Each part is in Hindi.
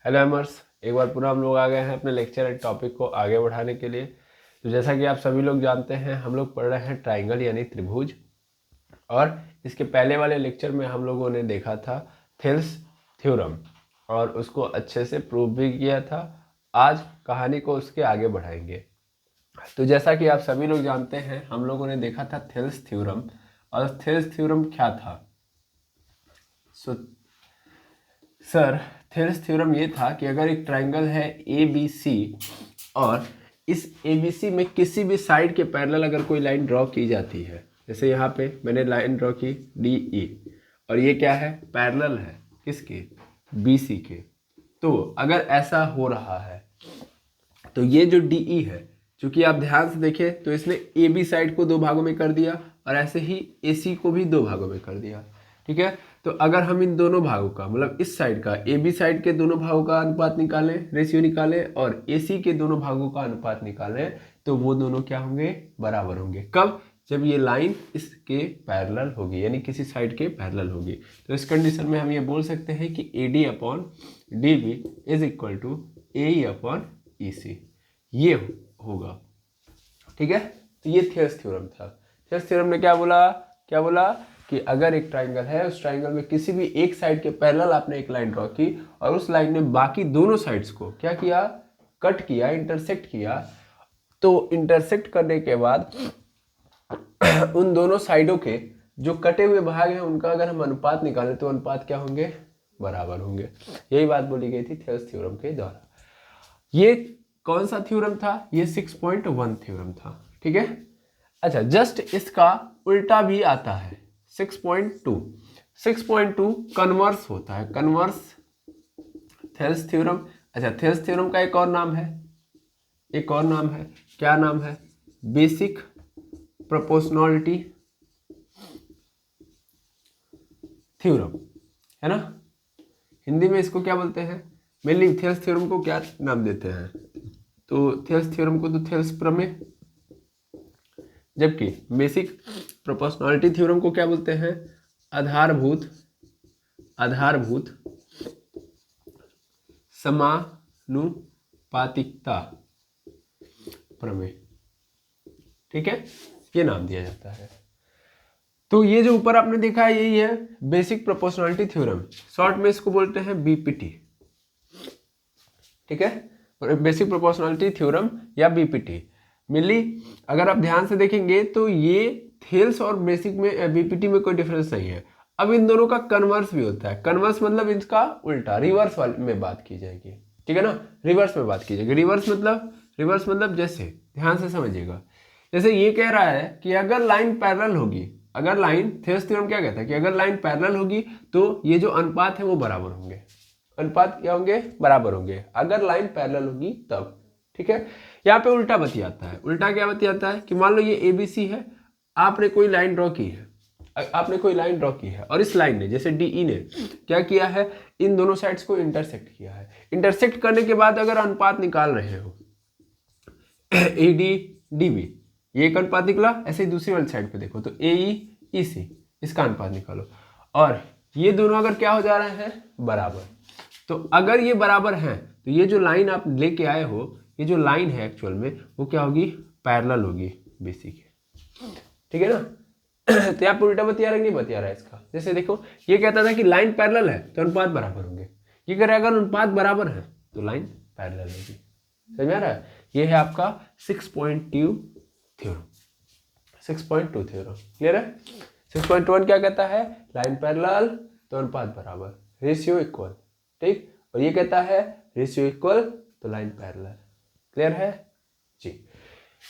हेलो एमर्स, एक बार पुनः हम लोग आ गए हैं अपने लेक्चर एंड टॉपिक को आगे बढ़ाने के लिए। तो जैसा कि आप सभी लोग जानते हैं, हम लोग पढ़ रहे हैं ट्राइंगल यानी त्रिभुज। और इसके पहले वाले लेक्चर में हम लोगों ने देखा था थेल्स थ्योरम और उसको अच्छे से प्रूव भी किया था। आज कहानी को उसके आगे बढ़ाएंगे। तो जैसा कि आप सभी लोग जानते हैं, हम लोगों ने देखा था थेल्स थ्योरम। और थेल्स थ्योरम क्या था? सर, थेल्स थ्योरम ये था कि अगर एक ट्राइंगल है ए बी सी और इस ए बी सी में किसी भी साइड के पैरेलल अगर कोई लाइन ड्रॉ की जाती है, जैसे यहाँ पे मैंने लाइन ड्रॉ की डी ई, और ये क्या है? पैरेलल है किसके? बी सी के। तो अगर ऐसा हो रहा है तो ये जो डी ई है, चूंकि आप ध्यान से देखें तो इसने ए बी साइड को दो भागों में कर दिया और ऐसे ही ए सी को भी दो भागों में कर दिया। ठीक है, तो अगर हम इन दोनों भागों का मतलब इस साइड का ए बी साइड के दोनों भागों का अनुपात निकालें, रेशियो निकालें, और ए सी के दोनों भागों का अनुपात निकालें, तो वो दोनों क्या होंगे? बराबर होंगे। कब? जब ये लाइन इसके पैरेलल होगी, यानी किसी साइड के पैरेलल होगी। तो इस कंडीशन में हम ये बोल सकते हैं कि A D upon D B is equal to A E upon E C, ये होगा। ठीक है, तो ये थेल्स थ्योरम था। थेल्स थ्योरम ने क्या बोला कि अगर एक ट्राइंगल है, उस ट्राइंगल में किसी भी एक साइड के पैरेलल आपने एक लाइन ड्रॉ की और उस लाइन ने बाकी दोनों साइड्स को क्या किया? कट किया, इंटरसेक्ट किया। तो इंटरसेक्ट करने के बाद उन दोनों साइडों के जो कटे हुए भाग हैं उनका अगर हम अनुपात निकालें तो अनुपात क्या होंगे? बराबर होंगे। यही बात बोली गई थी थेल्स थ्योरम के द्वारा। ये कौन सा थ्योरम था? ये 6.1 थ्योरम था। ठीक है, अच्छा, जस्ट इसका उल्टा भी आता है। 6.2 कन्वर्स होता है, कन्वर्स थेल्स थ्योरम। अच्छा, थेल्स थ्योरम का एक और नाम है, क्या नाम है? बेसिक प्रोपोर्शनलिटी थ्योरम, है ना। हिंदी में इसको क्या बोलते हैं? मेनली थेल्स थ्योरम को क्या नाम देते हैं? तो थेल्स थ्योरम को तो थेल्स प्रमेय, जबकि बेसिक प्रोपोर्शनलिटी थ्योरम को क्या बोलते हैं? आधारभूत समानुपातिकता प्रमेय। ठीक है, ये नाम दिया जाता है। तो ये जो ऊपर आपने देखा है यही है बेसिक प्रोपोर्शनलिटी थ्योरम, शॉर्ट में इसको बोलते हैं बीपीटी। ठीक है, बेसिक प्रोपोर्शनलिटी थ्योरम या बीपीटी। मिली, अगर आप ध्यान से देखेंगे तो ये थेल्स और बेसिक में बीपीटी में कोई डिफरेंस नहीं है। अब इन दोनों का कन्वर्स भी होता है। कन्वर्स मतलब इसका उल्टा, रिवर्स वाले में बात की जाएगी। ठीक है ना, रिवर्स में बात की जाएगी। रिवर्स मतलब जैसे, ध्यान से समझिएगा, जैसे ये कह रहा है कि अगर लाइन पैरेलल होगी, अगर लाइन, थेल्स थ्योरम क्या कहता है कि अगर लाइन पैरेलल होगी तो ये जो अनुपात है वो बराबर होंगे। अनुपात क्या होंगे? बराबर होंगे, अगर लाइन पैरेलल होगी तब। ठीक है, यहाँ पे उल्टा बतियाता है। उल्टा क्या बतियाता है कि मान लो ये एबीसी है, आपने कोई लाइन ड्रॉ की है, और इस लाइन ने, जैसे डीई ने क्या किया है? इन दोनों साइड्स को इंटरसेक्ट किया है। इंटरसेक्ट करने के बाद अगर अनुपात निकाल रहे हो ए डी डी बी, ये एक अनुपात निकला। ऐसे ही दूसरी वाली साइड पे देखो तो ए ई सी, इसका अनुपात निकालो, और ये दोनों अगर क्या हो जा रहे हैं? बराबर। तो अगर ये बराबर हैं तो ये जो लाइन आप लेके आए हो, ये जो लाइन है एक्चुअल में वो क्या होगी? पैरेलल होगी बीसी के। ठीक है ना। तो यहाँ पर उल्टा बतिया रहा है, नहीं बतिया रहा है इसका। जैसे देखो, ये कहता था कि लाइन पैरेलल है तो अनुपात बराबर होंगे। ये कह रहा है अगर अनुपात बराबर है तो लाइन पैरेलल होगी। समझ में आ रहा है? ये है आपका 6.2 थ्योरम। 6.2 थ्योरम क्लियर है। 6.1 क्या कहता है? लाइन पैरेलल तो अनुपात बराबर, रेशियो इक्वल। ठीक, और ये कहता है रेशियो इक्वल तो लाइन पैरेलल। क्लियर है जी।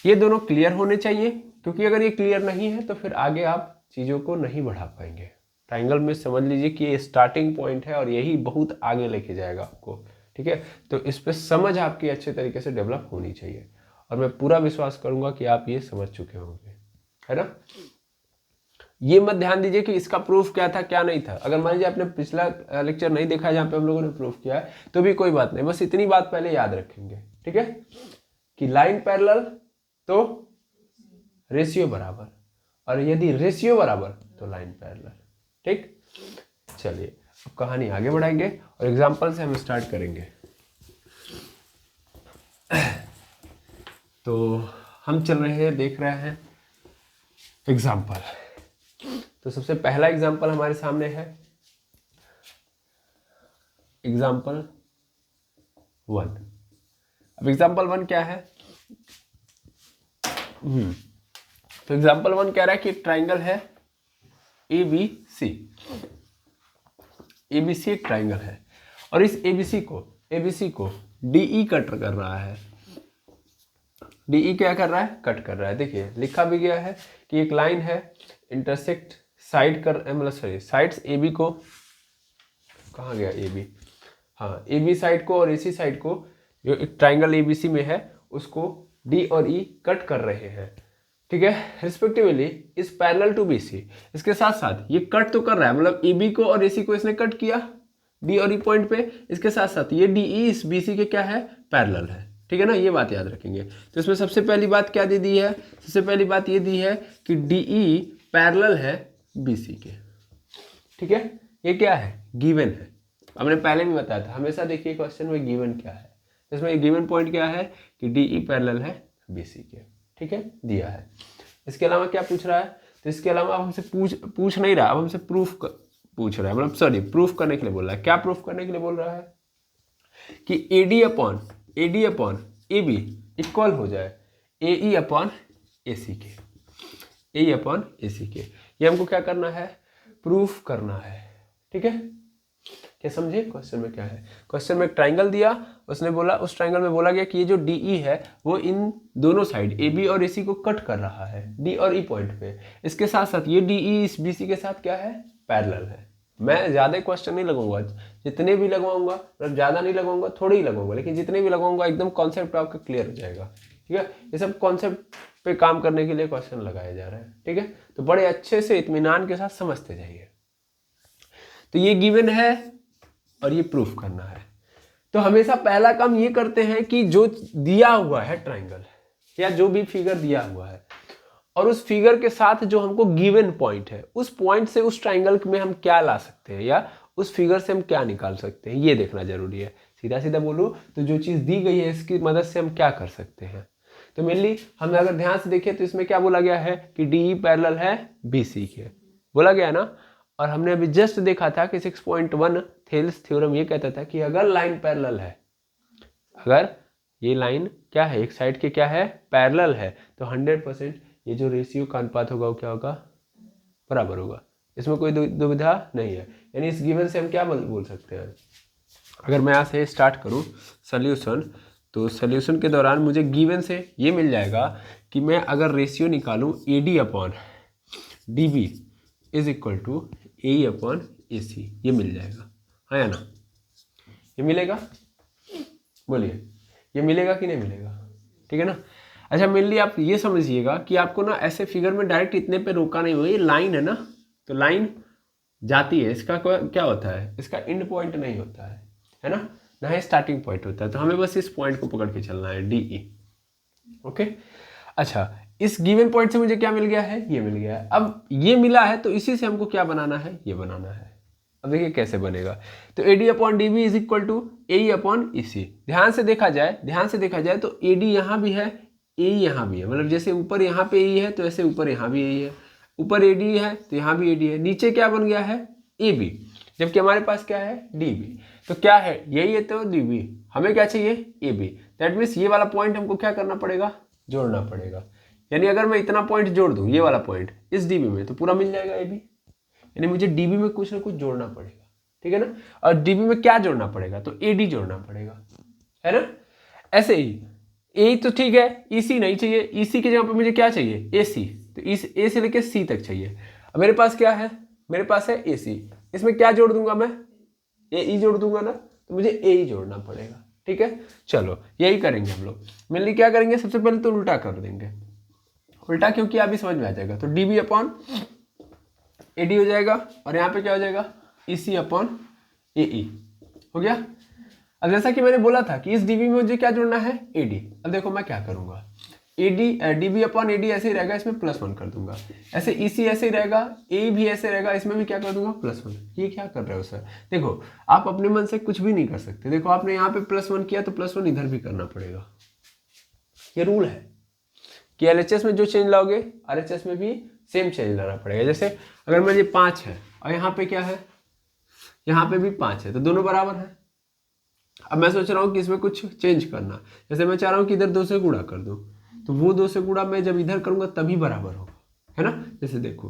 ये दोनों क्लियर होने चाहिए, क्योंकि अगर ये क्लियर नहीं है तो फिर आगे आप चीज़ों को नहीं बढ़ा पाएंगे। ट्राइंगल में समझ लीजिए कि ये स्टार्टिंग पॉइंट है और यही बहुत आगे लेके जाएगा आपको। ठीक है, तो इस पर समझ आपकी अच्छे तरीके से डेवलप होनी चाहिए, और मैं पूरा विश्वास करूंगा कि आप ये समझ चुके होंगे, है ना। ये मत ध्यान दीजिए कि इसका प्रूफ क्या था क्या नहीं था। अगर मान लीजिए आपने पिछला लेक्चर नहीं देखा है जहाँ पे हम लोगों ने प्रूफ किया है, तो भी कोई बात नहीं, बस इतनी बात पहले याद रखेंगे। ठीक है, कि लाइन पैरेलल तो रेशियो बराबर, और यदि रेशियो बराबर तो लाइन पैरेलल। ठीक, चलिए अब कहानी आगे बढ़ाएंगे और एग्जाम्पल से हम स्टार्ट करेंगे। तो हम चल रहे हैं, देख रहे हैं एग्जाम्पल। तो सबसे पहला एग्जाम्पल हमारे सामने है एग्जाम्पल 1। अब एग्जाम्पल 1 क्या है? तो एग्जाम्पल 1 कह रहा है कि एक ट्राइंगल है ABC। ABC एक ट्राइंगल है और इस ABC को DE कट कर रहा है। DE क्या कर रहा है? कट कर रहा है। देखिए लिखा भी गया है कि एक लाइन है, इंटरसेक्ट साइड कर, मतलब सॉरी साइड्स AB को, कहाँ गया AB, हाँ AB साइड को और AC साइड को, जो एक ट्राइंगल ABC में है उसको D और E कट कर रहे हैं, ठीक है, रिस्पेक्टिवली इस पैरेलल टू BC। इसके साथ साथ ये कट तो कर रहा है, मतलब AB को और AC को इसने कट किया D और E पॉइंट पे, इसके साथ साथ ये DE इस BC के क्या है? पैरेलल है, ठीक है ना, ये बात याद रखेंगे। तो इसमें सबसे पहली बात क्या दे दी है? सबसे पहली बात ये दी है कि DE पैरेलल है BC के, ठीक है, ये क्या है? गिवन है। हमने पहले भी बताया था, हमेशा देखिए क्वेश्चन में गिवन क्या है। इसमें गिवन पॉइंट क्या है कि DE पैरेलल है BC के, ठीक है, दिया है। इसके अलावा क्या पूछ रहा है? तो इसके अलावा अब हमसे पूछ नहीं रहा, अब हमसे पूछ रहा है, मतलब सॉरी प्रूफ करने के लिए बोल रहा है। क्या प्रूफ करने के लिए बोल रहा है? कि AD अपॉन AB इक्वल हो जाए AE अपॉन AC के, AE अपॉन AC के। ये हमको क्या करना है? प्रूफ करना है, ठीक है। क्या समझे क्वेश्चन में क्या है? क्वेश्चन में एक ट्राइंगल दिया, उसने बोला, उस ट्राइंगल में बोला गया कि ये जो DE है वो इन दोनों साइड AB और AC को कट कर रहा है D और E पॉइंट पे। इसके साथ साथ ये DE इस BC के साथ क्या है? पैरेलल है। मैं ज़्यादा क्वेश्चन नहीं लगवाऊंगा, जितने भी लगवाऊंगा, मतलब ज़्यादा नहीं लगवाऊंगा, थोड़े ही लगवाऊंगा, लेकिन जितने भी लगवाऊंगा एकदम कॉन्सेप्ट आपका क्लियर हो जाएगा, ठीक है। ये सब कॉन्सेप्ट पे काम करने के लिए क्वेश्चन लगाए जा रहे हैं, ठीक है। तो बड़े अच्छे से इत्मीनान के साथ समझते जाइए। तो ये गिवन है और ये प्रूफ करना है। तो हमेशा पहला काम ये करते हैं कि जो दिया हुआ है ट्राइंगल या जो भी फिगर दिया हुआ है और उस फिगर के साथ जो हमको गिवन पॉइंट है, उस पॉइंट से उस ट्राइंगल में हम क्या ला सकते हैं या उस फिगर से हम क्या निकाल सकते हैं, ये देखना जरूरी है। सीधा सीधा बोलूं तो जो चीज दी गई है इसकी मदद से हम क्या कर सकते हैं। तो मेनली हम अगर ध्यान से देखें तो इसमें क्या बोला गया है कि DE पैरेलल है BC के, बोला गया ना। और हमने अभी जस्ट देखा था कि 6.1 थेल्स थ्योरम ये कहता था कि अगर लाइन पैरेलल है, अगर ये लाइन क्या है, एक साइड के क्या है? पैरेलल है, तो 100% ये जो रेशियो का अनुपात होगा वो क्या होगा? बराबर होगा। इसमें कोई दुविधा नहीं है। यानी इस गिवन से हम क्या बोल सकते हैं? अगर मैं यहाँ से स्टार्ट करूँ सोल्यूशन, तो सोल्यूशन के दौरान मुझे गिवन से ये मिल जाएगा कि मैं अगर रेशियो निकालूँ AD upon DB is equal to AE upon AC, ये मिल जाएगा, है ना? ये मिलेगा? बोलिए, ये मिलेगा कि नहीं मिलेगा? ठीक है ना। अच्छा मेनली आप ये समझिएगा कि आपको ना ऐसे फिगर में डायरेक्ट इतने पे रोका नहीं हुआ, ये लाइन है ना, तो लाइन जाती है, इसका क्या होता है? इसका एंड पॉइंट नहीं होता है ना, ना ही स्टार्टिंग पॉइंट होता है। तो हमें बस इस पॉइंट को पकड़ के चलना है DE, ओके। अच्छा इस गिवन पॉइंट से मुझे क्या मिल गया है? ये मिल गया है। अब ये मिला है तो इसी से हमको क्या बनाना है? ये बनाना है। अब देखिए कैसे बनेगा। तो AD upon DB is equal to AE upon EC। ध्यान से देखा जाए तो AD यहाँ भी है, AE यहाँ भी है, मतलब जैसे ऊपर यहाँ पे AE है तो ऐसे ऊपर यहाँ भी AE है, ऊपर AD है तो यहाँ भी AD है, नीचे क्या बन गया है? AB, जबकि हमारे पास क्या है? DB। तो क्या है? यही है तो DB, हमें क्या चाहिए? AB। दैट मीन्स ये वाला पॉइंट हमको क्या करना पड़ेगा? जोड़ना पड़ेगा। यानी अगर मैं इतना पॉइंट जोड़ दूं, ये वाला पॉइंट इस DB में, तो पूरा मिल जाएगा AB। यानी मुझे DB में कुछ ना कुछ जोड़ना पड़ेगा, ठीक है ना। और DB में क्या जोड़ना पड़ेगा? तो AD जोड़ना पड़ेगा, है ना। ऐसे ही A तो ठीक है, EC नहीं चाहिए, EC के जगह पे मुझे क्या चाहिए? AC। तो इस A से लेके C तक चाहिए। अब मेरे पास क्या है? मेरे पास है AC। इसमें क्या जोड़ दूंगा मैं? AE जोड़ दूंगा ना, तो मुझे AE जोड़ना पड़ेगा, ठीक है। चलो यही करेंगे हम लोग। मेनली क्या करेंगे? सबसे पहले तो उल्टा कर देंगे, उल्टा क्योंकि अभी समझ में आ जाएगा। तो DB अपॉन AD हो जाएगा और यहाँ पे क्या हो जाएगा? EC अपॉन AE हो गया। अब जैसा कि मैंने बोला था कि इस DB में मुझे क्या जोड़ना है? AD। अब देखो मैं क्या करूंगा, DB अपॉन AD ऐसे ही रहेगा, इसमें +1 कर दूंगा। ऐसे EC ऐसे ही रहेगा, AE भी ऐसे रहेगा, इसमें भी क्या कर दूंगा? +1। ये क्या कर रहे हो सर? देखो आप अपने मन से कुछ भी नहीं कर सकते। देखो आपने यहाँ पे +1 किया तो +1 इधर भी करना पड़ेगा, ये रूल है कि LHS में जो चेंज लाओगे RHS में भी सेम चेंज लाना पड़ेगा। जैसे अगर मान लीजिए 5 है और यहाँ पे क्या है, यहाँ पे भी 5 है, तो दोनों बराबर है। अब मैं सोच रहा हूँ कि इसमें कुछ चेंज करना, जैसे मैं चाह रहा हूँ कि इधर 2 से गुणा कर दूँ, तो वो 2 से गुणा मैं जब इधर करूँगा तभी बराबर होगा, है ना। जैसे देखो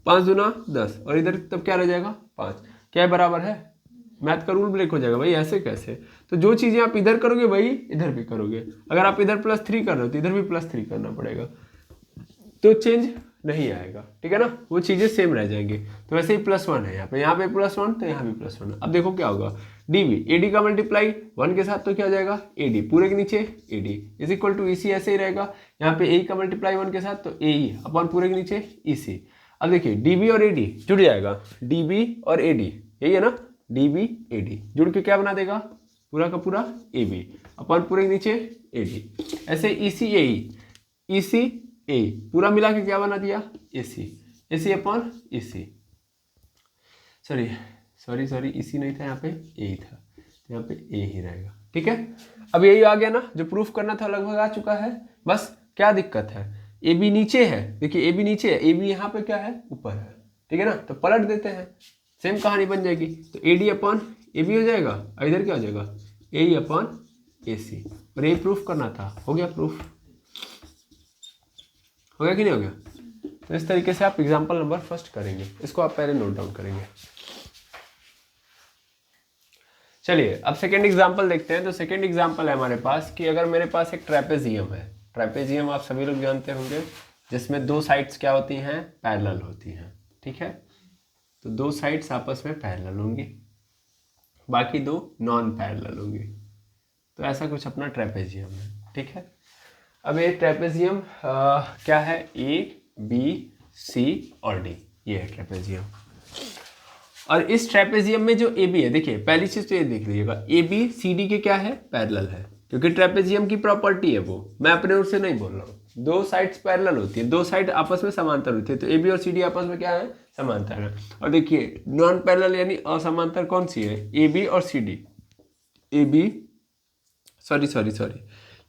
5 दूना 10 और इधर तब क्या रह जाएगा 5, क्या है बराबर है। मैथ का रूल ब्रेक हो जाएगा भाई, ऐसे कैसे। तो जो चीज़ें आप इधर करोगे वही इधर भी करोगे। अगर आप इधर +3 कर रहे हो तो इधर भी +3 करना पड़ेगा, तो चेंज नहीं आएगा, ठीक है ना, वो चीज़ें सेम रह जाएंगी। तो वैसे ही +1 है यहाँ पे +1 तो यहाँ भी +1 है। अब देखो क्या होगा, DB AD का मल्टीप्लाई 1 के साथ तो क्या हो जाएगा AD, पूरे के नीचे AD is equal to EC, ऐसे ही रहेगा। यहाँ पे AE का मल्टीप्लाई 1 के साथ तो AE अपन पूरे के नीचे EC। अब देखिए DB और AD जुड़ जाएगा, DB और AD यही है ना, DB AD जुड़ के क्या बना देगा, पूरा का पूरा AB अपन पूरे के नीचे AD। ऐसे EC AE, EC AE पूरा मिला के क्या बना दिया AC, AC upon EC, sorry EC नहीं था, यहाँ पे A था, तो यहाँ पे A ही रहेगा, ठीक है। अब यही आ गया ना, जो प्रूफ करना था लगभग आ चुका है। बस क्या दिक्कत है, AB नीचे है, देखिए AB नीचे है, AB यहाँ पे क्या है ऊपर है, ठीक है ना, तो पलट देते हैं, सेम कहानी बन जाएगी। तो AD अपॉन AB हो जाएगा और इधर क्या हो जाएगा AE अपॉन AC, और ये प्रूफ करना था, हो गया प्रूफ, हो गया कि नहीं हो गया। तो इस तरीके से आप एग्जाम्पल नंबर फर्स्ट करेंगे, इसको आप पहले नोट डाउन करेंगे। चलिए अब सेकेंड एग्जाम्पल देखते हैं। तो सेकेंड एग्जाम्पल है हमारे पास कि अगर मेरे पास एक ट्रेपेजियम है, ट्रेपेजियम आप सभी लोग जानते होंगे, जिसमें 2 साइड्स क्या होती हैं पैरेलल होती हैं, ठीक है। तो 2 साइड्स आपस में पैरेलल होंगी, बाकी 2 नॉन पैरेलल होंगी। तो ऐसा कुछ अपना ट्रेपेजियम है, ठीक है। अब ये ट्रेपेजियम क्या है, A B C और D, ये है ट्रेपेजियम। और इस ट्रेपेजियम में जो AB है, देखिए पहली चीज तो ये देख लीजिएगा, AB CD के क्या है पैरेलल है, क्योंकि ट्रेपेजियम की प्रॉपर्टी है वो, मैं अपने ओर से नहीं बोल रहा हूँ। 2 साइड्स पैरेलल होती है, 2 साइड आपस में समांतर होती है, तो AB और CD आपस में क्या है समांतर है। और देखिए नॉन पैरेलल यानी असमांतर कौन सी है, AB और CD। AB सॉरी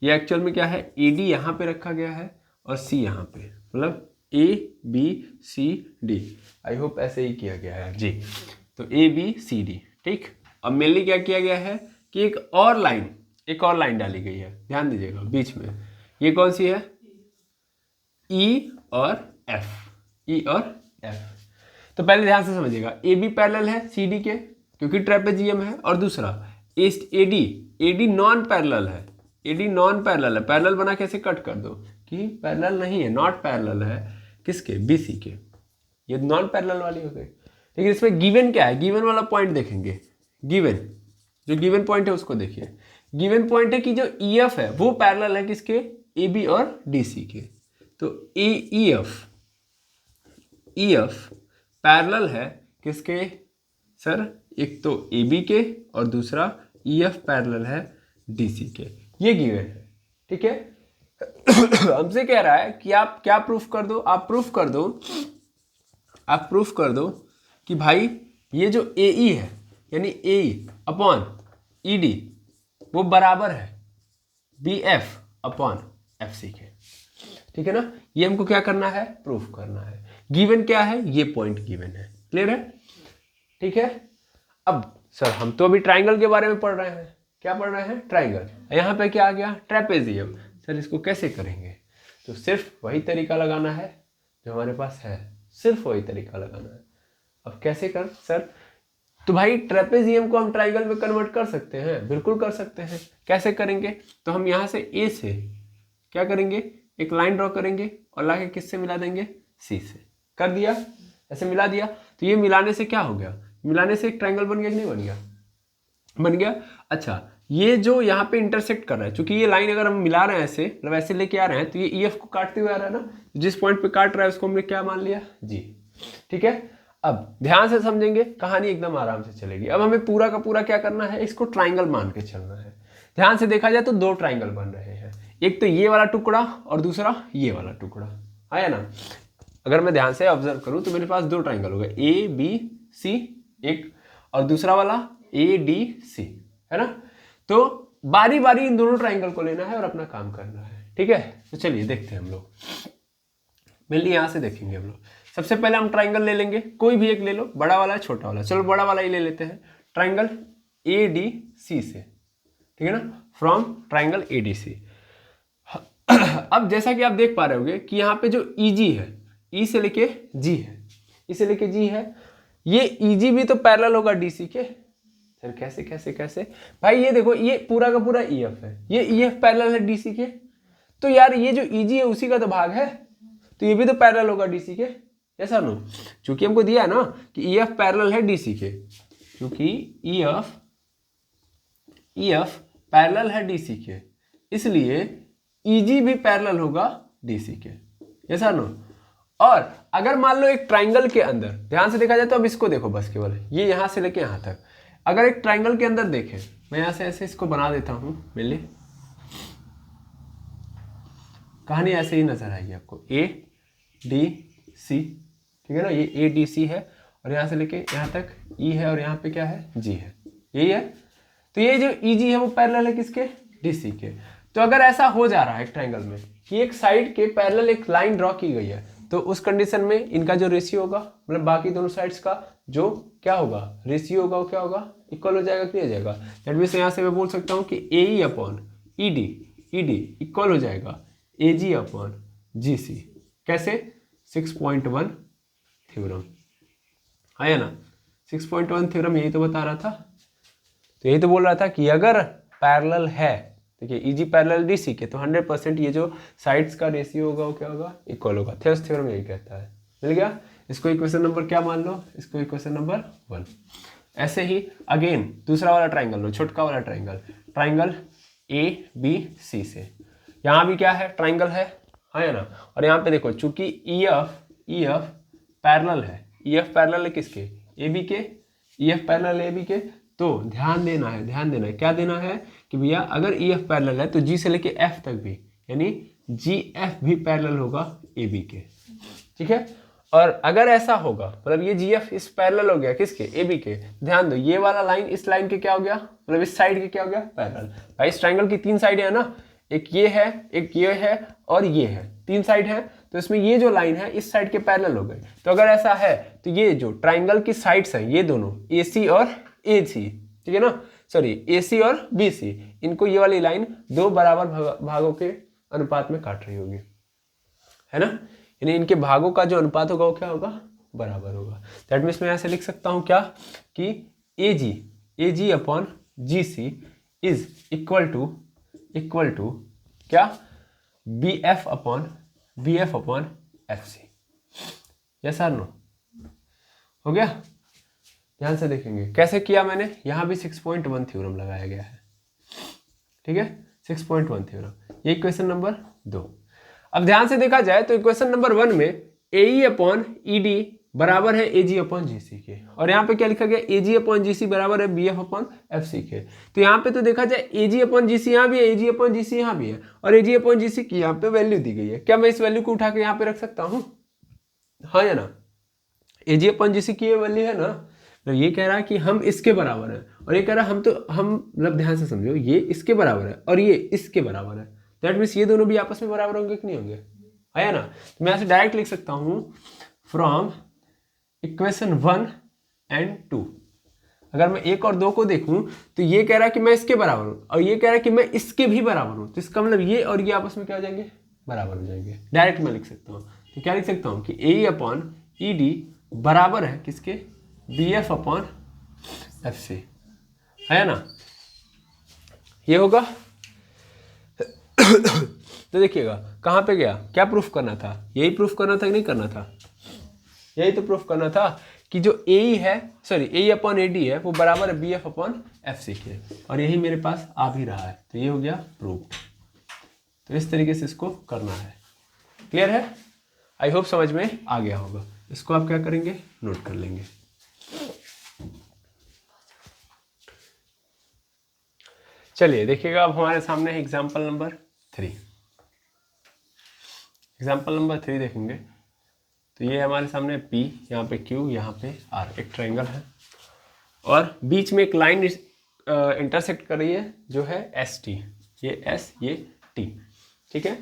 ये एक्चुअल में क्या है, AD यहाँ पे रखा गया है और C यहाँ पे, मतलब A B C D, I hope ऐसे ही किया गया है जी। तो A B C D, ठीक। अब मेनली क्या किया गया है कि एक और लाइन डाली गई है, ध्यान दीजिएगा बीच में, ये कौन सी है E और F। तो पहले ध्यान से समझिएगा, AB पैरेलल है CD के क्योंकि ट्रेपेजियम है, और दूसरा AD नॉन पैरेलल है, AD नॉन पैरेलल है। पैरेलल बना कैसे कट कर दो कि पैरेलल नहीं है, नॉट पैरेलल है किसके, BC के, ये नॉन पैरेलल वाली हो गई। लेकिन इसमें गिवन क्या है, गिवन वाला पॉइंट देखेंगे, जो गिवन पॉइंट है उसको देखिए। गिवन पॉइंट है कि जो EF है वो पैरेलल है किसके, AB और DC के। तो EF पैरेलल है किसके सर, एक तो AB के और दूसरा EF पैरेलल है DC के, ये गिवन है, ठीक है। हमसे कह रहा है कि आप क्या प्रूफ कर दो, आप प्रूफ कर दो कि भाई ये जो AE है यानी AE अपॉन ED वो बराबर है BF अपॉन FC के, ठीक है ना। ये हमको क्या करना है, प्रूफ करना है। गिवन क्या है, ये पॉइंट गिवन है, क्लियर है, ठीक है। अब सर हम तो अभी ट्राइंगल के बारे में पढ़ रहे हैं, क्या पढ़ रहे हैं, ट्राइंगल। यहाँ पे क्या आ गया, ट्रेपेजियम। सर इसको कैसे करेंगे, तो सिर्फ वही तरीका लगाना है जो हमारे पास है, सिर्फ वही तरीका लगाना है। अब कैसे कर सर, तो भाई ट्रेपेजियम को हम ट्राइंगल में कन्वर्ट कर सकते हैं, बिल्कुल कर सकते हैं। कैसे करेंगे, तो हम यहाँ से A से क्या करेंगे, एक लाइन ड्रॉ करेंगे और लाके किससे मिला देंगे, C से। कर दिया, ऐसे मिला दिया, तो ये मिलाने से क्या हो गया, मिलाने से एक ट्राइंगल बन गया कि नहीं बन गया, बन गया। अच्छा ये जो यहाँ पे इंटरसेक्ट कर रहा है, क्योंकि ये लाइन अगर हम मिला रहे हैं ऐसे, मतलब ऐसे लेके आ रहे हैं, तो ये EF को काटते हुए आ रहा है ना, जिस पॉइंट पे काट रहा है उसको हमने क्या मान लिया जी, ठीक है। अब ध्यान से समझेंगे, कहानी एकदम आराम से चलेगी। अब हमें पूरा का पूरा क्या करना है, इसको ट्राइंगल मान के चलना है। ध्यान से देखा जाए तो 2 ट्राइंगल बन रहे हैं, एक तो ये वाला टुकड़ा और दूसरा ये वाला टुकड़ा, आया ना। अगर मैं ध्यान से ऑब्जर्व करूं तो मेरे पास 2 ट्राइंगल हो गए, ABC एक और दूसरा वाला ADC, है ना। तो बारी बारी इन दोनों ट्राइंगल को लेना है और अपना काम करना है, ठीक है, तो चलिए देखते हैं हम लोग। मेनली यहाँ से देखेंगे हम लोग। सबसे पहले हम ट्राइंगल ले लेंगे, कोई भी एक ले लो, बड़ा वाला छोटा वाला। चलो बड़ा वाला ही ले लेते हैं, ट्राइंगल ADC से, ठीक है ना, फ्रॉम ट्राइंगल ADC। अब जैसा कि आप देख पा रहे होंगे कि यहाँ पे जो EG है, E से लेके G है, E से लेके G है, ये EG भी तो पैरेलल होगा DC के। सर कैसे कैसे कैसे भाई, ये देखो ये पूरा का पूरा EF है, ये EF पैरेलल है DC के, तो यार ये जो EG है उसी का तो भाग है, तो ये भी तो पैरेलल होगा DC के। ऐसा नो, चूंकि हमको दिया है ना कि EF पैरेलल है DC के, क्योंकि EF पैरेलल है DC के, इसलिए EG भी पैरेलल होगा DC के। ऐसा नो। और अगर मान लो एक ट्राइंगल के अंदर ध्यान से देखा जाए तो अब इसको देखो बस केवल, ये यहां से लेके यहां तक, अगर एक ट्राइंगल के अंदर देखें, मैं यहां से ऐसे इसको बना देता हूं, मिले कहानी ऐसे ही नजर आएगी आपको, ADC, ठीक है ना, ये ADC है और यहां से लेके यहां तक E है और यहां पे क्या है, G है, यही है। तो ये जो EG है वो पैरेलल है किसके, DC के। तो अगर ऐसा हो जा रहा है एक ट्राइंगल में कि एक साइड के पैरेलल एक लाइन ड्रॉ की गई है, तो उस कंडीशन में इनका जो रेशियो होगा, मतलब बाकी दोनों साइड्स का जो क्या होगा, रेशियो होगा, वो क्या होगा, इक्वल हो जाएगा, क्लियर हो जाएगा। दैट मीन्स यहाँ से मैं बोल सकता हूँ कि AE/ED इक्वल हो जाएगा AG/GC। कैसे, 6.1 थ्योरम, है ना, 6.1 थ्योरम यही तो बता रहा था। तो यही तो बोल रहा था कि अगर पैरेलल है, देखिए EG पैरेलल DC के, तो 100% ये जो साइड्स का रेशियो होगा वो क्या होगा, इक्वल होगा। थेल्स थ्योरम यही कहता है। मिल गया। इसको इक्वेशन नंबर क्या मान लो, इसको इक्वेशन नंबर 1। ऐसे ही अगेन दूसरा वाला ट्राइंगल लो, छोटका वाला ट्राइंगल, ट्राइंगल ABC से, यहाँ भी क्या है, ट्राइंगल है ना। और यहाँ पे देखो चूंकि EF पैरेलल है, EF पैरेलल है किसके, AB के, EF पैरेलल है AB के। तो ध्यान देना है क्या देना है कि भैया अगर EF पैरेलल है तो G से लेके F तक भी, यानी GF भी पैरेलल होगा AB के, ठीक है। और अगर ऐसा होगा, मतलब ये GF इस पैरेलल हो गया किसके, AB के। ध्यान दो ये वाला लाइन इस लाइन के क्या हो गया, मतलब इस साइड के क्या हो गया, पैरेलल। भाई इस ट्राइंगल की 3 साइड है ना, एक ये है, एक ये है और ये है, 3 साइड है। तो इसमें ये जो लाइन है इस साइड के पैरेलल हो गए। तो अगर ऐसा है तो ये जो ट्राइंगल की साइड्स हैं ये दोनों AC और AC, ठीक है ना, सॉरी AC और BC, इनको ये वाली लाइन 2 बराबर भागों के अनुपात में काट रही होगी, है ना। यानी इनके भागों का जो अनुपात होगा वो क्या होगा, बराबर होगा। दैट मीन्स मैं यहाँ से लिख सकता हूँ क्या कि AG/GC इज इक्वल टू क्या, BF/FC। यस और नो, हो गया। ध्यान से देखेंगे कैसे किया मैंने, यहाँ भी 6.1 थ्योरम लगाया गया है, ठीक है, 6.1 थ्योरम, ये इक्वेशन नंबर 2। अब ध्यान से देखा जाए तो इक्वेशन नंबर 1 में AE/ED बराबर है AG/GC के, और यहाँ पे क्या लिखा गया, AG/GC बराबर है BF/FC के। तो यहाँ पे तो देखा जाए AG/GC यहाँ भी है, AG/GC यहाँ भी है, और AG/GC की यहाँ पे वैल्यू दी गई है। क्या मैं इस वैल्यू को उठा के यहाँ पे रख सकता हूँ, हाँ या ना। AG/GC की ये वैल्यू है ना, तो ये कह रहा है कि हम इसके बराबर है, और ये कह रहा है हम मतलब ध्यान से समझो, ये इसके बराबर है और ये इसके बराबर है। दैट मीन्स ये दोनों भी आपस में बराबर होंगे कि नहीं होंगे, है ना। तो मैं ऐसे डायरेक्ट लिख सकता हूँ फ्रॉम इक्वेशन 1 and 2। अगर मैं 1 और 2 को देखूं तो ये कह रहा है कि मैं इसके बराबर हूं और ये कह रहा है कि मैं इसके भी बराबर हूं, तो इसका मतलब ये और ये आपस में क्या हो जाएंगे, बराबर हो जाएंगे। डायरेक्ट मैं लिख सकता हूं, तो क्या लिख सकता हूं कि AE/ED बराबर है किसके, BF/FC, है ना, ये होगा। तो देखिएगा कहाँ पे गया, क्या प्रूफ करना था, यही प्रूफ करना था कि नहीं करना था, यही तो प्रूफ करना था कि जो AE है, सॉरी AE/AD है वो बराबर है BF/FC के, और यही मेरे पास आ भी रहा है। तो ये हो गया प्रूफ। तो इस तरीके से इसको करना है, क्लियर है। आई होप समझ में आ गया होगा। इसको आप क्या करेंगे, नोट कर लेंगे। चलिए देखिएगा, अब हमारे सामने है एग्जाम्पल नंबर 3। एग्जाम्पल नंबर 3 देखेंगे तो ये हमारे सामने P, यहाँ पे Q, यहाँ पे R, एक ट्रायंगल है और बीच में एक लाइन इंटरसेक्ट कर रही है जो है ST, ये S ये T, ठीक है।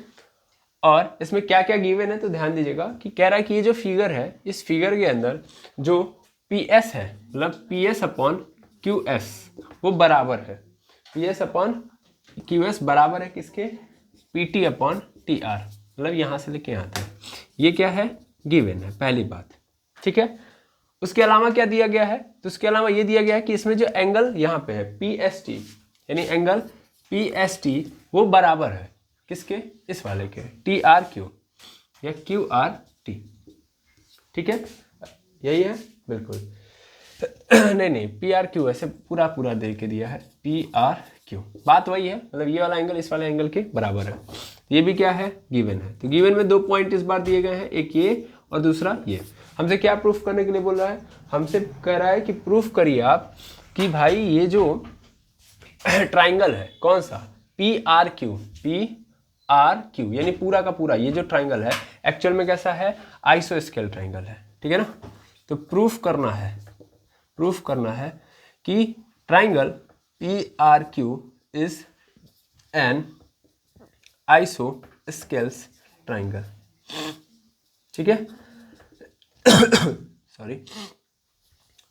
और इसमें क्या क्या गिवन है तो ध्यान दीजिएगा कि कह रहा है कि ये जो फिगर है, इस फिगर के अंदर जो पी एस है, मतलब P S upon Q S वो बराबर है, P S upon Q S बराबर है किसके, P T upon T are, मतलब यहाँ से लेके यहाँ तक। ये क्या है, गिवन है, पहली बात, ठीक है। उसके अलावा क्या दिया गया है, तो उसके अलावा ये दिया गया है कि इसमें जो एंगल यहाँ पे है पी एस टी, यानी एंगल पी एस टी वो बराबर है किसके, इस वाले के, टी आर क्यू या क्यू आर टी, ठीक है, यही है बिल्कुल। नहीं पी आर क्यू ऐसे पूरा पूरा दे के दिया है, पी आर क्यू, बात वही है, मतलब ये वाला एंगल इस वाले एंगल के बराबर है। ये भी क्या है, गिवन है। तो गिवन में 2 पॉइंट इस बार दिए गए हैं, एक ये और दूसरा ये। हमसे क्या प्रूफ करने के लिए बोल रहा है, हमसे कह रहा है कि प्रूफ करिए आप कि भाई ये जो ट्राइंगल है कौन सा, P R Q, P R Q यानी पूरा का पूरा ये जो ट्राइंगल है एक्चुअल में कैसा है, आइसोस्केल ट्राइंगल है, ठीक है ना। तो प्रूफ करना है कि triangle P R Q is an isosceles triangle, ठीक है। सॉरी,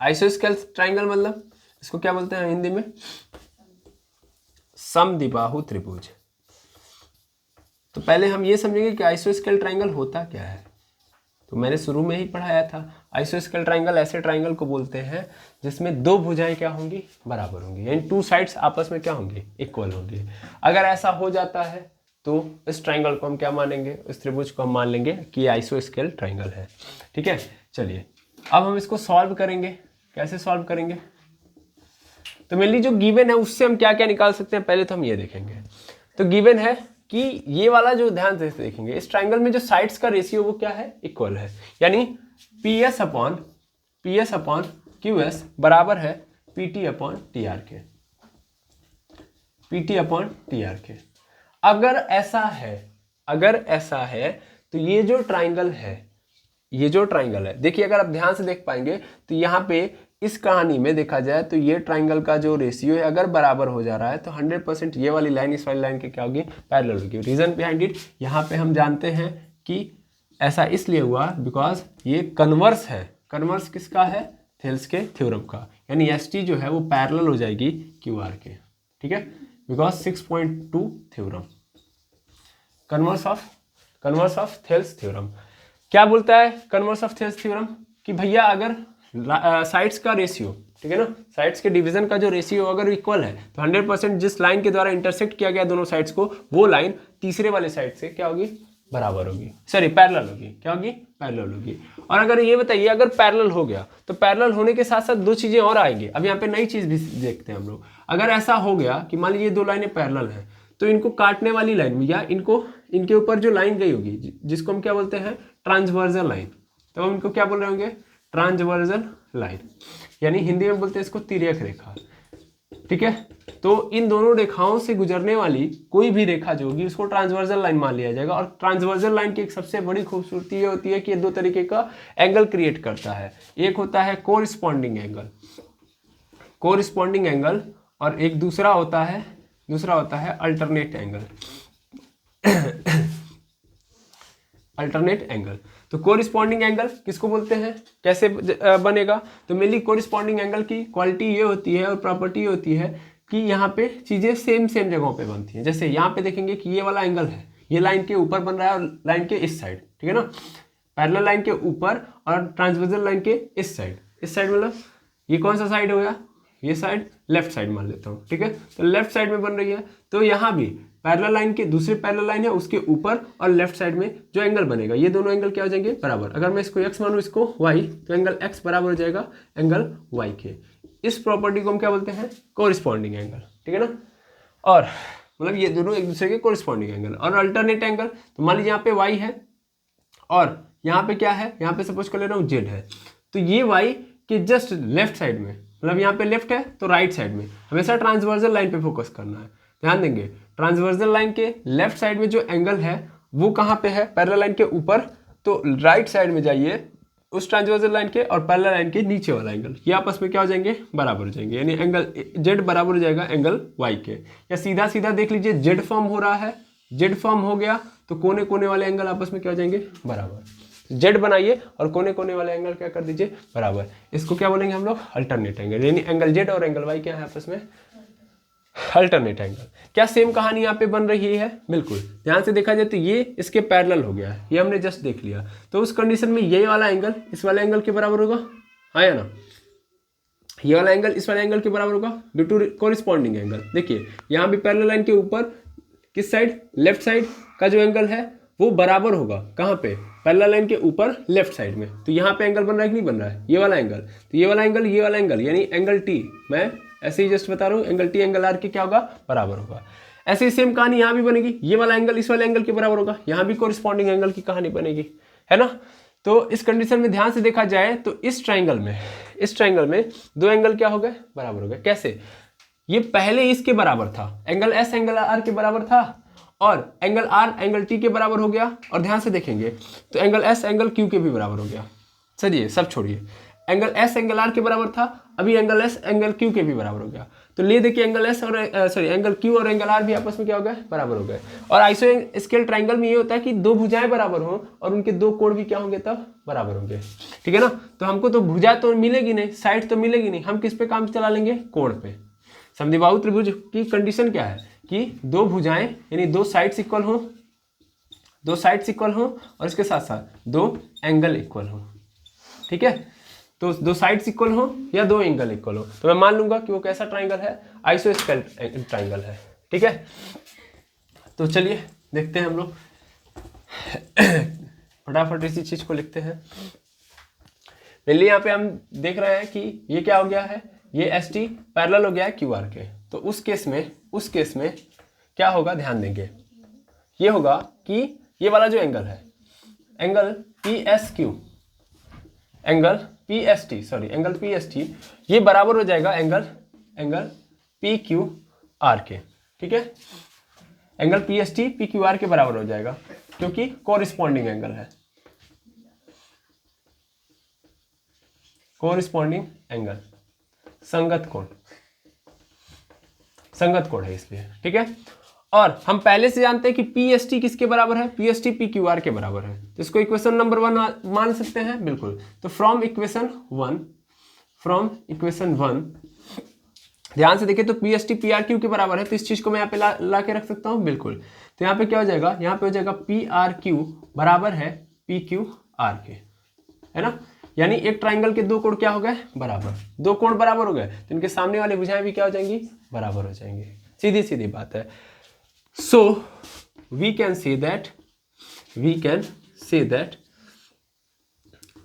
आइसोस्केल्स ट्राइंगल मतलब इसको क्या बोलते हैं हिंदी में, समद्विबाहु त्रिभुज। तो पहले हम ये समझेंगे कि आइसोस्केल ट्राइंगल होता क्या है। तो मैंने शुरू में ही पढ़ाया था, आइसोस्केल ट्राइंगल ऐसे ट्राइंगल को बोलते हैं जिसमें दो भुजाएं क्या होंगी, बराबर होंगी, यानी 2 साइड्स आपस में क्या होंगी, इक्वल होंगी। अगर ऐसा हो जाता है तो इस ट्राइंगल को हम क्या मानेंगे, इस त्रिभुज को हम मान लेंगे कि आइसोस्केल ट्राइंगल है, ठीक है। चलिए अब हम इसको सॉल्व करेंगे। कैसे सॉल्व करेंगे, तो मेनली जो गिवन है उससे हम क्या क्या निकाल सकते हैं, पहले तो हम ये देखेंगे। तो गिवन है कि ये वाला जो ध्यान से देखेंगे, इस ट्राइंगल में जो साइड्स का रेशियो वो क्या है, इक्वल है, यानी P S upon Q S बराबर है P T upon T R के, P T upon T R के। अगर ऐसा है तो ये जो ट्राइंगल है, देखिए अगर आप ध्यान से देख पाएंगे तो यहाँ पे इस कहानी में देखा जाए तो ये ट्राइंगल का जो रेशियो है अगर बराबर हो जा रहा है तो 100% ये वाली लाइन इस वाली लाइन के क्या होगी, पैरेलल होगी। रीजन बिहाइंड इट, यहाँ पे हम जानते हैं कि ऐसा इसलिए हुआ बिकॉज ये कन्वर्स है। कन्वर्स किसका है, थेल्स के थ्योरम का, यानी एस टी जो है वो पैरेलल हो जाएगी क्यू आर के, ठीक है, because 6.2 theorem, converse of Thales theorem. क्या बोलता है कन्वर्स ऑफ थेल्स थ्योरम, कि भैया अगर साइड्स का रेशियो, ठीक है ना, साइड्स के डिवीजन का जो रेशियो अगर इक्वल है तो 100% जिस लाइन के द्वारा इंटरसेक्ट किया गया दोनों साइड्स को, वो लाइन तीसरे वाले साइड से क्या होगी, बराबर होगी, सॉरी पैरेलल होगी, क्या होगी, पैरेलल होगी। और अगर ये बताइए अगर पैरेलल हो गया तो पैरेलल होने के साथ साथ 2 चीजें और आएंगी। अब यहाँ पे नई चीज भी देखते हैं हम लोग। अगर ऐसा हो गया कि मान लीजिए 2 लाइनें पैरेलल हैं तो इनको काटने वाली लाइन या इनके ऊपर जो लाइन गई होगी जिसको हम क्या बोलते हैं, ट्रांसवर्जल लाइन, तो हम इनको क्या बोल रहे होंगे, ट्रांसवर्जल लाइन, यानी हिंदी में बोलते हैं इसको तिर्यक रेखा, ठीक है। तो इन दोनों रेखाओं से गुजरने वाली कोई भी रेखा जो होगी उसको ट्रांसवर्जल लाइन मान लिया जाएगा। और ट्रांसवर्जल लाइन की एक सबसे बड़ी खूबसूरती ये होती है कि ये 2 तरीके का एंगल क्रिएट करता है। एक होता है कोरिस्पॉन्डिंग एंगल और एक दूसरा होता है अल्टरनेट एंगल। तो कोरिस्पॉन्डिंग एंगल किसको बोलते हैं, कैसे बनेगा, तो मेनली कोरिस्पॉन्डिंग एंगल की क्वालिटी ये होती है और प्रॉपर्टी ये होती है कि यहाँ पे चीजें सेम जगहों पे बनती हैं। जैसे यहाँ पे देखेंगे कि ये वाला एंगल है, ये लाइन के ऊपर बन रहा है और लाइन के इस साइड, ठीक है ना, पैरेलल लाइन के ऊपर और ट्रांसवर्जल लाइन के इस साइड मतलब ये कौन सा साइड हो गया, ये साइड लेफ्ट साइड मान लेता हूँ, ठीक है। तो लेफ्ट साइड में बन रही है, तो यहाँ भी पैरेलल लाइन के दूसरे पैरेलल लाइन है उसके ऊपर और लेफ्ट साइड में जो एंगल बनेगा, ये दोनों एंगल क्या हो जाएंगे, बराबर। अगर मैं इसको x मानूं इसको y, तो एंगल x बराबर हो जाएगा एंगल y के। इस प्रॉपर्टी को हम क्या बोलते हैं, कोरिस्पॉन्डिंग एंगल, ठीक है ना। और मतलब ये दोनों एक दूसरे के कोरिस्पॉन्डिंग एंगल। और अल्टरनेट एंगल, तो मान लीजिए यहाँ पे y है और यहाँ पे क्या है, यहाँ पे सपोज कर ले रहा हूँ z है, तो ये y के जस्ट लेफ्ट साइड में, मतलब यहाँ पे लेफ्ट है तो राइट साइड में हमेशा ट्रांसवर्जल लाइन पे फोकस करना है। ध्यान देंगे ट्रांसवर्जल लाइन के लेफ्ट साइड में जो एंगल है वो कहाँ पे है, पैरेलल लाइन के ऊपर, तो राइट साइड में जाइए उस ट्रांसवर्जल लाइन के और पैरेलल लाइन के नीचे वाला एंगल, ये आपस में क्या हो जाएंगे, बराबर हो जाएंगे, यानी एंगल z बराबर हो जाएगा एंगल y के। या सीधा देख लीजिए z फॉर्म हो रहा है जेड फॉर्म हो गया तो कोने कोने वाले एंगल आपस में क्या हो जाएंगे, बराबर। जेड बनाइए और कोने कोने वाले एंगल क्या कर दीजिए, बराबर। इसको क्या बोलेंगे हम लोग, अल्टरनेट एंगल, यानी एंगल जेड और एंगल वाई क्या है आपस में, अल्टरनेट एंगल। क्या सेम कहानी यहाँ पे बन रही है, बिल्कुल। ध्यान से देखा जाए तो ये इसके पैरेलल हो गया है, ये हमने जस्ट देख लिया। तो उस कंडीशन में ये वाला एंगल इस वाले एंगल के बराबर होगा, हाँ या ना, ये वाला एंगल इस वाले एंगल के बराबर होगा ड्यू टू कोरिस्पॉन्डिंग एंगल। देखिए यहाँ भी पैरेलल लाइन के ऊपर किस साइड, लेफ्ट साइड का जो एंगल है वो बराबर होगा, कहाँ पे, पैरेलल लाइन के ऊपर लेफ्ट साइड में। तो यहाँ पे एंगल बन रहा है कि नहीं बन रहा है, ये वाला एंगल। तो ये वाला एंगल, ये वाला एंगल, यानी एंगल टी, मैं ऐसे ही जस्ट बता रहा हूँ, एंगल टी एंगल आर के क्या होगा, बराबर होगा। ऐसे ही सेम कहानी यहाँ भी बनेगी, ये वाला एंगल इस वाले एंगल के बराबर होगा, यहाँ भी कोरिस्पॉन्डिंग एंगल की कहानी बनेगी, है ना। तो इस कंडीशन में ध्यान से देखा जाए तो इस ट्राइंगल में दो एंगल क्या हो गए, बराबर हो गए। कैसे, ये पहले इसके बराबर था, एंगल एस एंगल आर के बराबर था, और एंगल आर एंगल टी के बराबर हो गया। और ध्यान से देखेंगे तो एंगल एस एंगल क्यू के भी बराबर हो गया। चलिए सब छोड़िए, एंगल एस एंगल आर के बराबर था, अभी एंगल एस एंगल क्यू के भी बराबर हो गया। तो ले देखिए एंगल एस और एंगल क्यू और एंगल आर भी आपस में क्या हो गए, बराबर हो गए। और आइसो स्केल ट्राइंगल में ये होता है कि दो भुजाएं बराबर हों और उनके दो कोण भी क्या होंगे, तब बराबर होंगे, ठीक है ना। तो हमको तो भुजा तो मिलेगी नहीं, साइड तो मिलेगी नहीं, हम किस पे काम चला लेंगे, कोण पे। समद्विबाहु त्रिभुज की कंडीशन क्या है कि दो भुजाएं यानी दो साइड्स इक्वल हो, दो साइड्स इक्वल हो और इसके साथ साथ दो एंगल इक्वल हो, ठीक है। तो दो साइड्स इक्वल हो या दो एंगल इक्वल हो, तो मैं मान लूंगा कि वो कैसा ट्राइंगल है, आइसोस्केल ट्राइंगल है, ठीक है। तो चलिए देखते हैं हम लोग फटाफट इसी चीज को लिखते हैं। पहले यहाँ पे हम देख रहे हैं कि ये क्या हो गया है, ये एस टी पैरेलल हो गया है क्यू आर के। तो उस केस में क्या होगा, ध्यान देंगे, ये होगा कि ये वाला जो एंगल है, angle P S Q, angle P S T, ये बराबर हो जाएगा एंगल पी क्यू आर के, ठीक है। Angle P S T P Q R के बराबर हो जाएगा क्योंकि कोरिस्पॉन्डिंग एंगल है, कोरिस्पॉन्डिंग एंगल, संगत कोण है इसलिए, ठीक है। और हम पहले से जानते हैं कि पी एस टी किसके बराबर है, P S T P Q R के बराबर है। तो इसको इक्वेशन नंबर 1 मान सकते हैं, बिल्कुल। तो फ्रॉम इक्वेशन 1 ध्यान से देखिए तो P S T P R Q के बराबर है, तो इस चीज को मैं यहाँ पे ला के रख सकता हूँ, बिल्कुल। तो यहाँ पे क्या हो जाएगा, यहाँ पे हो जाएगा पी आर क्यू बराबर है पी क्यू आर के, है ना। यानी एक ट्राइंगल के दो कोण क्या हो गए, बराबर, दो कोण बराबर हो गए तो इनके सामने वाली भुजाएं भी क्या हो जाएंगी, बराबर हो जाएंगी, सीधी सीधी बात है। So we can say that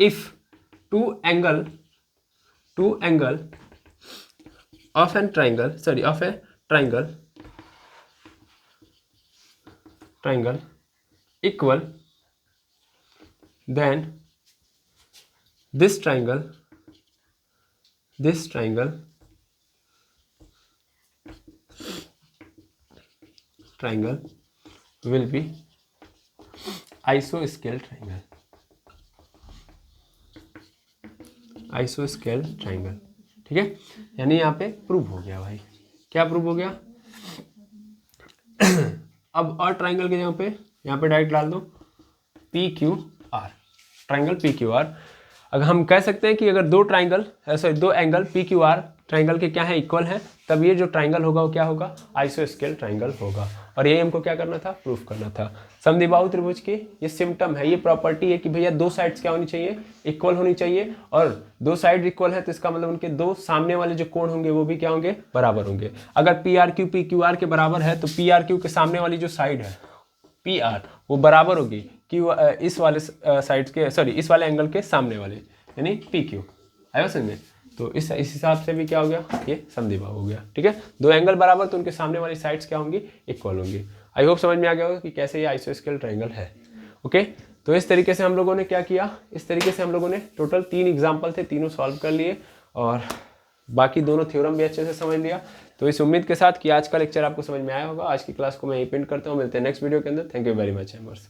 if two angle of a triangle equal, then this triangle will be isoscale triangle, ठीक है। यानी यहाँ पे प्रूव हो गया भाई, क्या प्रूव हो गया। अब और ट्राइंगल के जगह पे यहाँ पे डायरेक्ट डाल दो P Q R, triangle P Q R. अगर हम कह सकते हैं कि अगर दो angle P Q R triangle के क्या है, इक्वल है, तब ये जो ट्राइंगल होगा वो क्या होगा, आइसोस्केल ट्राइंगल होगा। और ये हमको क्या करना था, प्रूफ करना था। समद्विबाहु त्रिभुज की ये सिम्टम है, ये प्रॉपर्टी है कि भैया दो साइड्स क्या होनी चाहिए, इक्वल होनी चाहिए। और दो साइड इक्वल है तो इसका मतलब उनके दो सामने वाले जो कोण होंगे वो भी क्या होंगे, बराबर होंगे। अगर P R Q P Q R के बराबर है तो पी आर क्यू के सामने वाली जो साइड है पी आर वो बराबर होगी क्यू इस वाले साइड के, इस वाले एंगल के सामने वाले, यानी पी क्यू। आया समझ में। तो इस हिसाब से भी क्या हो गया, ये समद्विबाहु हो गया, ठीक है। दो एंगल बराबर तो उनके सामने वाली साइड्स क्या होंगी, इक्वल होंगी। आई होप समझ में आ गया होगा कि कैसे ये आइसोस्केल ट्राइंगल है। ओके, तो इस तरीके से हम लोगों ने क्या किया, इस तरीके से हम लोगों ने टोटल 3 एग्जाम्पल थे, तीनों सॉल्व कर लिए और बाकी दोनों थ्योरम भी अच्छे से समझ लिया। तो इस उम्मीद के साथ कि आज का लेक्चर आपको समझ में आया होगा। आज की क्लास को मैं यहीं पेंड करता हूँ। मिलते हैं नेक्स्ट वीडियो के अंदर। Thank you very much एमर्स।